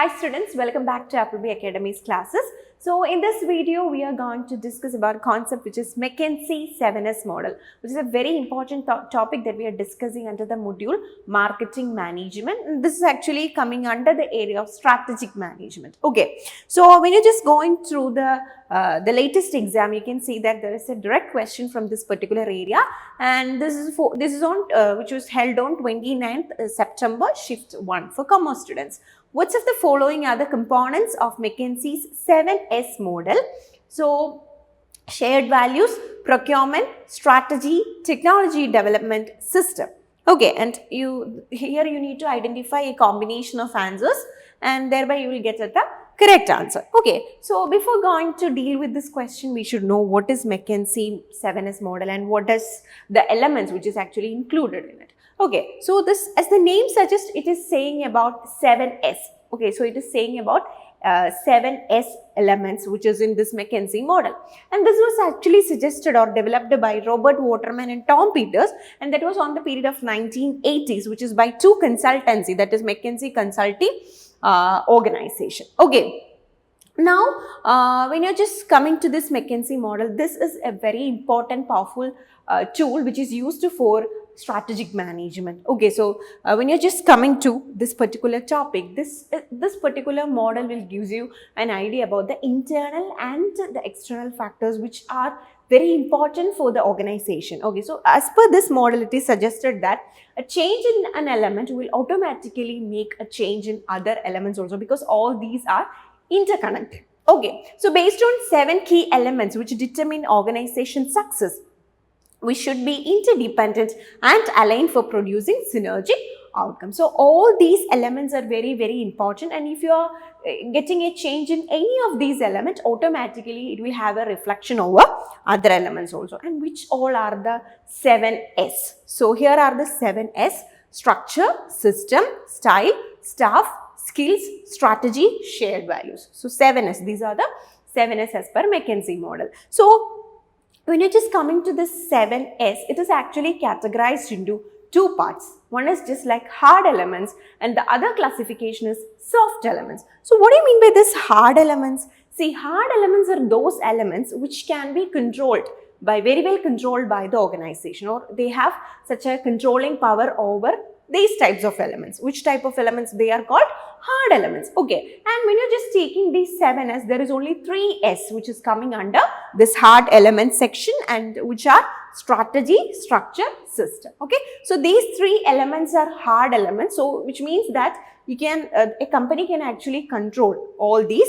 Hi students, welcome back to Appleby Academy's classes. So in this video, we are going to discuss about a concept which is McKinsey 7S model, which is a very important topic that we are discussing under the module Marketing Management. And this is actually coming under the area of strategic management. Okay, so when you're just going through the latest exam, you can see that there is a direct question from this particular area, and this is on which was held on 29th September, shift 1 for commerce students. Which of the following are the components of McKinsey's 7S model? So, shared values, procurement, strategy, technology development, system. Okay, and here you need to identify a combination of answers, and thereby you will get at the correct answer. Okay, so before going to deal with this question, we should know what is McKinsey 7S model and what is the elements which is actually included in it. Okay, so this, as the name suggests, it is saying about 7S. Okay, so it is saying about 7S elements which is in this McKinsey model. And this was actually suggested or developed by Robert Waterman and Tom Peters, and that was on the period of 1980s, which is by two consultancy, that is McKinsey Consulting organization. Okay. Now, when you're just coming to this McKinsey model, this is a very important, powerful tool which is used for strategic management. Okay, so when you're just coming to this particular topic, this particular model will give you an idea about the internal and the external factors which are very important for the organization. Okay, so as per this model, it is suggested that a change in an element will automatically make a change in other elements also, because all these are interconnected. Okay, so based on 7 key elements which determine organization success, we should be interdependent and aligned for producing synergic outcomes. So all these elements are very, very important, and if you are getting a change in any of these elements, automatically it will have a reflection over other elements also. And which all are the 7S? So here are the 7S: structure, system, style, staff, skills, strategy, shared values. So 7S, these are the 7S as per McKinsey model. So when you're just coming to this 7S, it is actually categorized into two parts. One is just like hard elements, and the other classification is soft elements. So what do you mean by this hard elements? See, hard elements are those elements which can be controlled by, very well controlled by the organization, or they have such a controlling power over these types of elements. Which type of elements? They are called hard elements. Okay, and when you're just taking these 7S, there is only 3S which is coming under this hard element section, and which are strategy, structure, system. Okay, so these 3 elements are hard elements, so which means that you can a company can actually control all these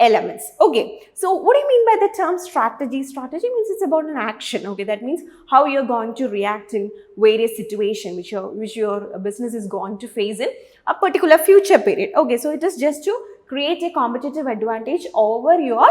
elements. Okay, so what do you mean by the term strategy? Strategy means it's about an action. Okay, that means how you're going to react in various situations which your business is going to face in a particular future period. Okay, so it is just to create a competitive advantage over your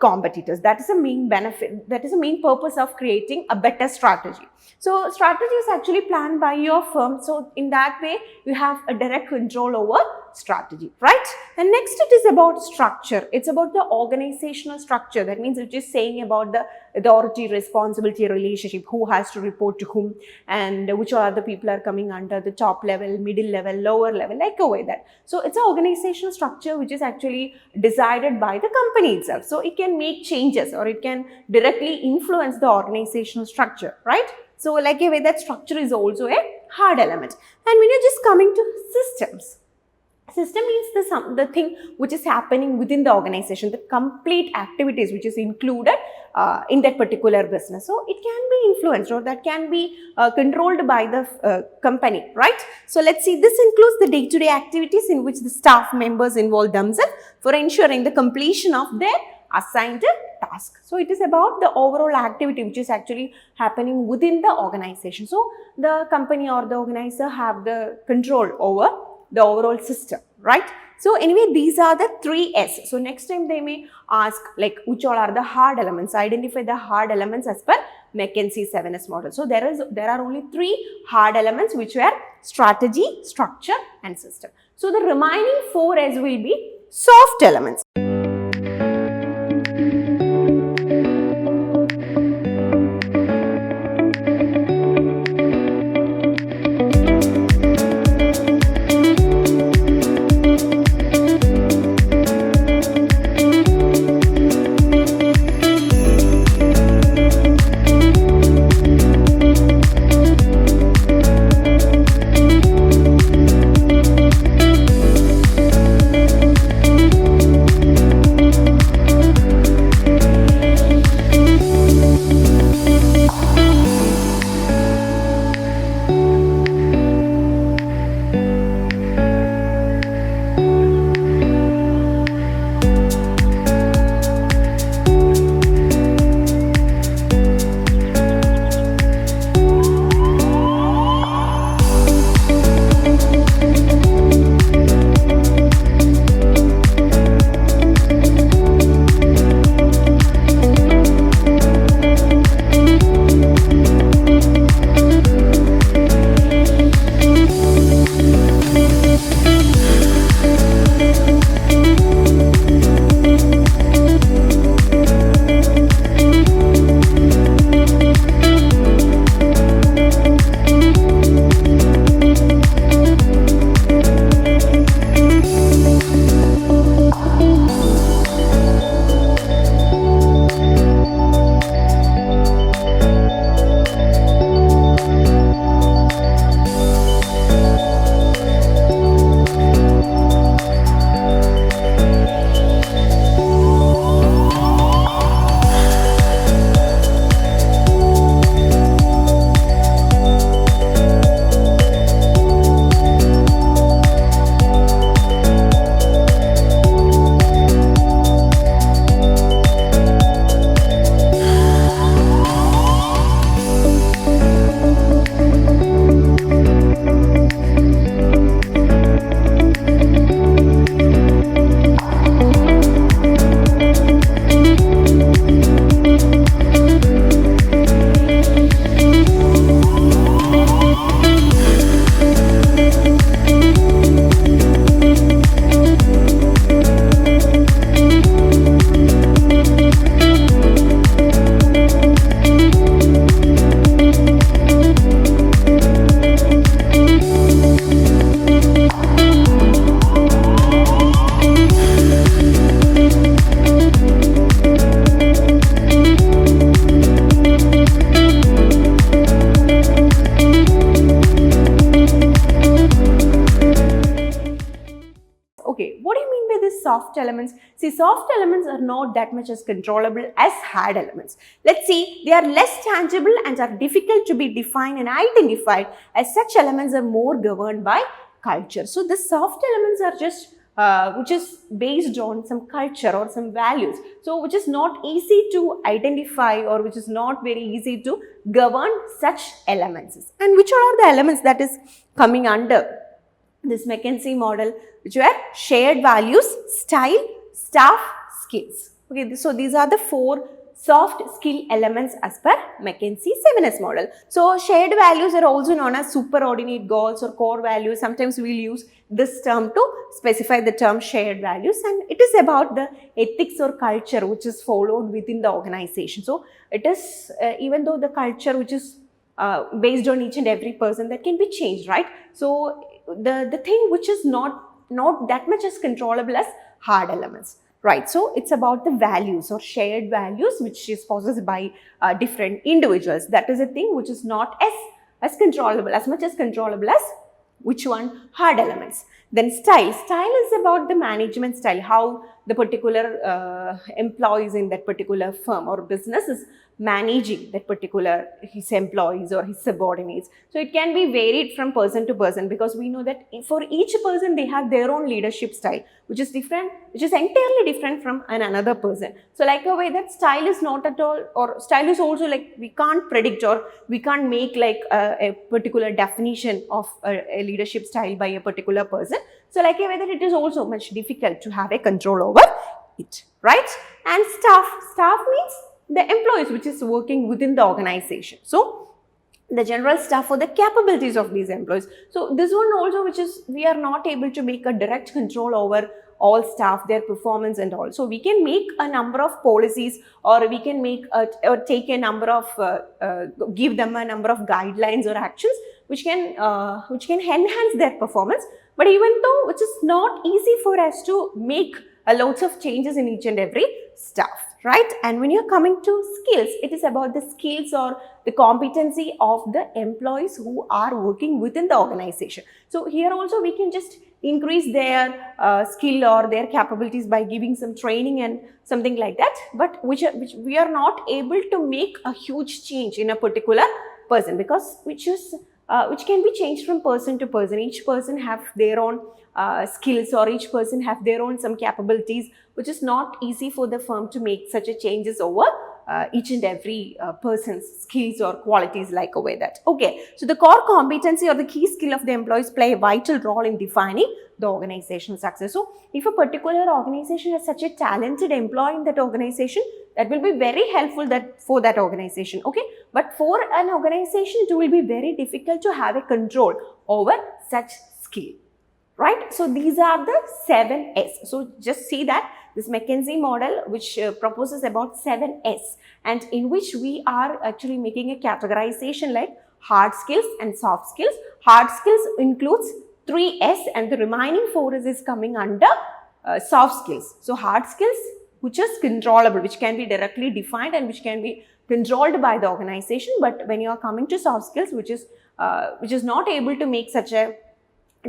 competitors. That is the main benefit, that is the main purpose of creating a better strategy. So strategy is actually planned by your firm, so in that way you have a direct control over strategy, right? And next it is about structure. It's about the organizational structure. That means it's just saying about the authority responsibility relationship, who has to report to whom, and which are the people are coming under the top level, middle level, lower level, like away that. So it's an organizational structure which is actually decided by the company itself. So it can make changes, or it can directly influence the organizational structure, right? So like a way, that structure is also a hard element. And when you're just coming to systems, system means the thing which is happening within the organization, the complete activities which is included in that particular business. So it can be influenced, or that can be controlled by the company, right? So let's see, this includes the day-to-day activities in which the staff members involve themselves for ensuring the completion of their assigned task. So it is about the overall activity which is actually happening within the organization. So the company or the organizer have the control over the overall system, right? So anyway, these are the 3S. So next time they may ask like which all are the hard elements. Identify the hard elements as per McKinsey 7S model. So there are only 3 hard elements which were strategy, structure and system. So the remaining 4S will be soft elements. soft elements. See, soft elements are not that much as controllable as hard elements. Let's see, they are less tangible and are difficult to be defined and identified, as such elements are more governed by culture. So the soft elements are just which is based on some culture or some values. So which is not easy to identify, or which is not very easy to govern such elements. And which are the elements that is coming under this McKinsey model, which were shared values, style, staff, skills. Okay, so these are the 4 soft skill elements as per McKinsey 7S model. So shared values are also known as superordinate goals or core values. Sometimes we will use this term to specify the term shared values, and it is about the ethics or culture which is followed within the organization. So it is even though the culture which is based on each and every person, that can be changed, right? So the thing which is not that much as controllable as hard elements. Right, so it's about the values or shared values which is possessed by different individuals. That is a thing which is not as controllable, as much as controllable as which one? Hard elements. Then style. Style is about the management style, how the particular employees in that particular firm or business is managing that particular his employees or his subordinates. So it can be varied from person to person, because we know that for each person they have their own leadership style, which is different, which is entirely different from another person. So like a way that style is not at all, or style is also like we can't predict, or we can't make like a particular definition of a leadership style by a particular person. So like a way that it is also much difficult to have a control over it, right? And staff means the employees which is working within the organization. So the general staff or the capabilities of these employees. So this one also, which is we are not able to make a direct control over all staff, their performance and all. So we can make a number of policies, or we can make or take a number of give them a number of guidelines or actions which can enhance their performance. But even though which is not easy for us to make lots of changes in each and every staff, right? And when you're coming to skills, it is about the skills or the competency of the employees who are working within the organization. So here also we can just increase their skill or their capabilities by giving some training and something like that, but which we are not able to make a huge change in a particular person, because which can be changed from person to person. Each person have their own skills, or each person have their own some capabilities, which is not easy for the firm to make such a changes over each and every person's skills or qualities like a way that. Okay, so the core competency or the key skill of the employees play a vital role in defining the organizational success. So if a particular organization has such a talented employee in that organization, that will be very helpful for that organization. Okay, but for an organization it will be very difficult to have a control over such skill, right? So these are the 7 S. So just see that this McKinsey model which proposes about 7 S, and in which we are actually making a categorization like hard skills and soft skills. Hard skills includes 3 S, and the remaining 4 is coming under soft skills. So hard skills which is controllable, which can be directly defined and which can be controlled by the organization. But when you are coming to soft skills, which is not able to make such a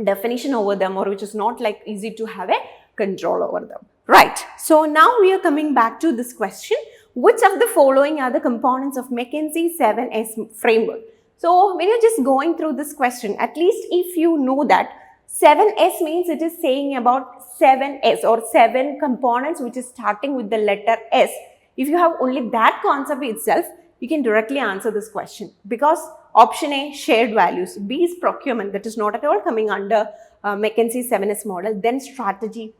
definition over them, or which is not like easy to have a control over them, right? So now we are coming back to this question: which of the following are the components of McKinsey 7S framework? So when you're just going through this question, at least if you know that 7S means it is saying about 7S or 7 components which is starting with the letter S. If you have only that concept itself, you can directly answer this question, because option A, shared values, B is procurement, that is not at all coming under McKinsey 7S model, then strategy,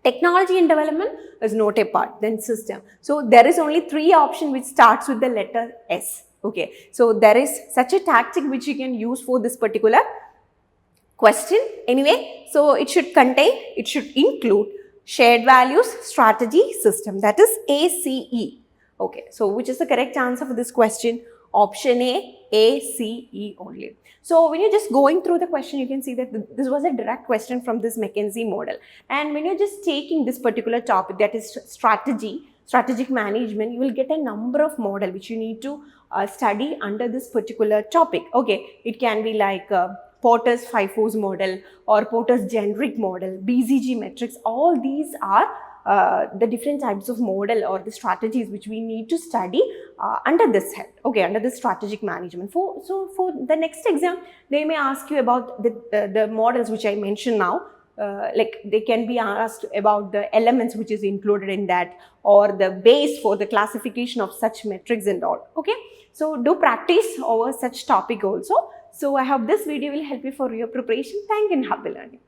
technology and development is not a part, then system. So there is only 3 options which starts with the letter S. Okay, so there is such a tactic which you can use for this particular question. Anyway, so it should include shared values, strategy, system, that is ACE. Okay, so which is the correct answer for this question? Option A, ACE only. So when you're just going through the question, you can see that this was a direct question from this McKinsey model. And when you're just taking this particular topic, that is strategic management, you will get a number of model which you need to study under this particular topic. Okay, it can be like Porter's FIFO's model or Porter's generic model, BCG metrics, all these are the different types of model or the strategies which we need to study under this head, okay, under the strategic management. So for the next exam, they may ask you about the models which I mentioned now. Like they can be asked about the elements which is included in that, or the base for the classification of such metrics and all. Okay, so do practice over such topic also. So I hope this video will help you for your preparation. Thank you and happy learning.